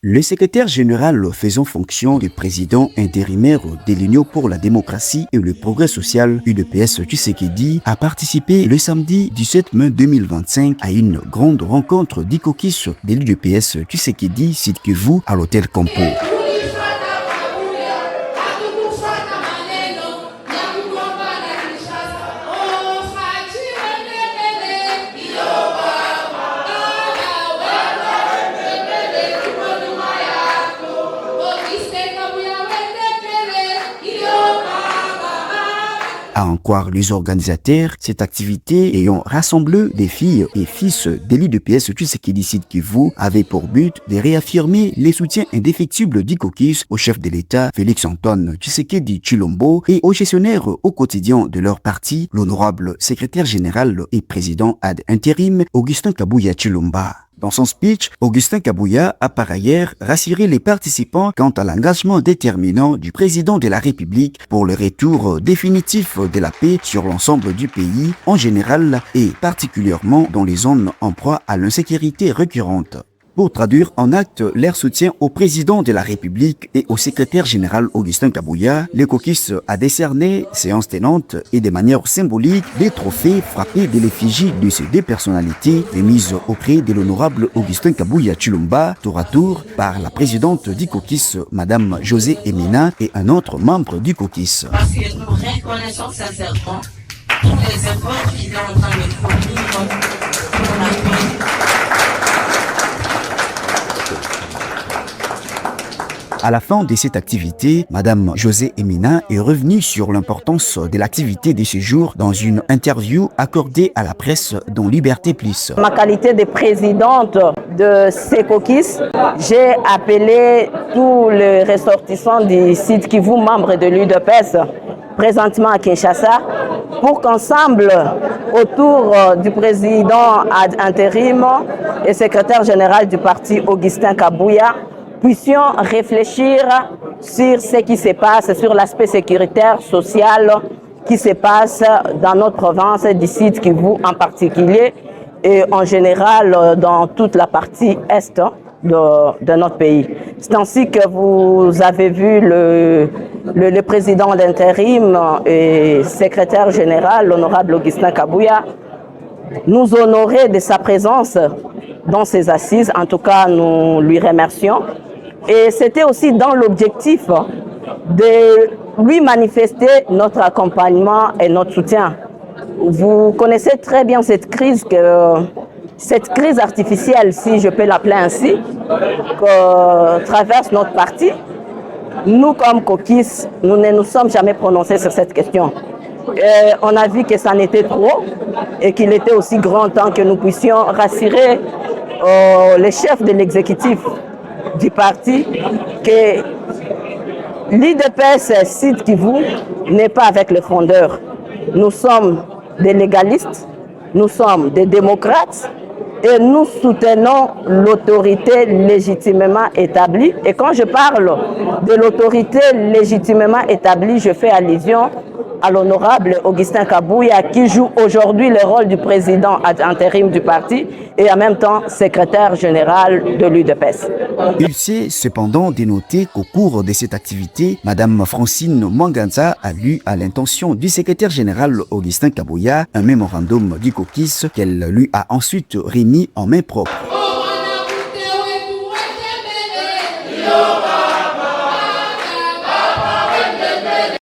Le secrétaire général faisant fonction de président intérimaire de l'Union pour la démocratie et le progrès social, UDPS Tshisekedi, a participé le samedi 17 mai 2025 à une grande rencontre d'Ikokis de l'UDPS Tshisekedi, site Kivu, à l'hôtel Campo. À en croire les organisateurs, cette activité ayant rassemblé des filles et fils de l'UDPS Tshisekedi Sud Kivu avait pour but de réaffirmer les soutiens indéfectibles d'Ikokis au chef de l'État Félix-Antoine Tshisekedi Tshilombo et aux gestionnaires au quotidien de leur parti, l'honorable secrétaire général et président ad intérim Augustin Kabuya Tshilomba. Dans son speech, Augustin Kabuya a par ailleurs rassuré les participants quant à l'engagement déterminant du président de la République pour le retour définitif de la paix sur l'ensemble du pays en général et particulièrement dans les zones en proie à l'insécurité récurrente. Pour traduire en acte leur soutien au président de la République et au secrétaire général Augustin Kabuya, l'Ikokis a décerné, séance tenante et de manière symbolique, des trophées frappés de l'effigie de ces deux personnalités remises auprès de l'honorable Augustin Kabuya Tshilomba, tour à tour par la présidente d'Ikokis, Madame José Emina, et un autre membre d'Ikokis. Parce que nous reconnaissons sincèrement tous les efforts qu'il est en train de fournir pour la paix. À la fin de cette activité, Madame José Emina est revenue sur l'importance de l'activité de ce jour dans une interview accordée à la presse dans Liberté Plus. Ma qualité de présidente de Sekokis, j'ai appelé tous les ressortissants du site Kivu, membres de l'UDPS, présentement à Kinshasa, pour qu'ensemble, autour du président ad intérim et secrétaire général du parti Augustin Kabuya, puissions réfléchir sur ce qui se passe, sur l'aspect sécuritaire, social qui se passe dans notre province, du site Kivu en particulier, et en général dans toute la partie est de notre pays. C'est ainsi que vous avez vu le président d'intérim et secrétaire général, l'honorable Augustin Kabuya, nous honorer de sa présence dans ces assises. En tout cas, nous lui remercions. Et c'était aussi dans l'objectif de lui manifester notre accompagnement et notre soutien. Vous connaissez très bien cette crise artificielle, si je peux l'appeler ainsi, que traverse notre parti. Nous, comme Kokis, nous ne nous sommes jamais prononcés sur cette question. Et on a vu que ça en était trop et qu'il était aussi grand temps que nous puissions rassurer les chefs de l'exécutif du parti que l'UDPS Sud Kivu n'est pas avec les fondeurs. Nous sommes des légalistes, nous sommes des démocrates et nous soutenons l'autorité légitimement établie. Et quand je parle de l'autorité légitimement établie, je fais allusion à l'honorable Augustin Kabuya qui joue aujourd'hui le rôle du président ad intérim du parti et en même temps secrétaire général de l'UDPS. Il s'est cependant dénoté qu'au cours de cette activité, Madame Francine Mwanganza a lu à l'intention du secrétaire général Augustin Kabuya un mémorandum d'Ikokis qu'elle lui a ensuite remis en main propre.